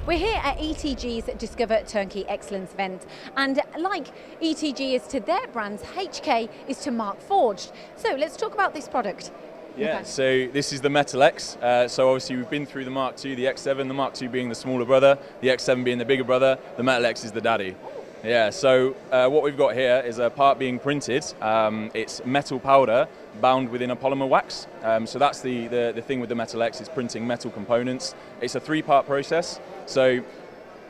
We're here at ETG's Discover Turnkey Excellence event, and like ETG is to their brands, HK is to Markforged. So let's talk about this product. Yeah, so this is the Metal X. So obviously we've been through the Mark II, the X7, the Mark II being the smaller brother, the X7 being the bigger brother, the Metal X is the daddy. Yeah, so what we've got here is a part being printed. It's metal powder bound within a polymer wax. So that's the thing with the Metal X, is printing metal components. It's a 3-part process. So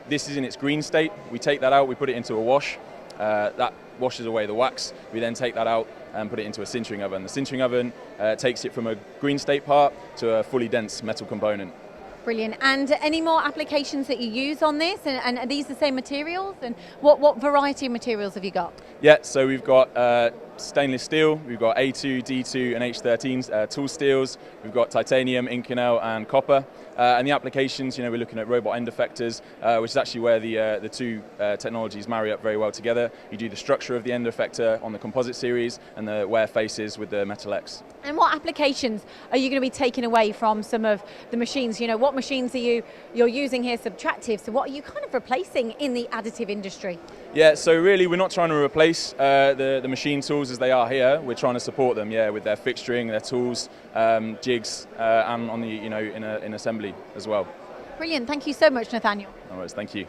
this is in its green state. We take that out, we put it into a wash. That washes away the wax. We then take that out and put it into a sintering oven. The sintering oven takes it from a green state part to a fully dense metal component. Brilliant. And any more applications that you use on this? And are these the same materials? And what variety of materials have you got? Yeah, so we've got stainless steel, we've got A2, D2 and H13s, tool steels, we've got titanium, Inconel and copper. And the applications, we're looking at robot end effectors, which is actually where the two technologies marry up very well together. You do the structure of the end effector on the composite series and the wear faces with the Metal X. And what applications are you going to be taking away from some of the machines? What machines are you're using here subtractive? So what are you kind of replacing in the additive industry? Yeah, so really we're not trying to replace the machine tools as they are here. We're trying to support them, with their fixturing, their tools, jigs, and on the in assembly as well. Brilliant. Thank you so much, Nathaniel. All right, thank you.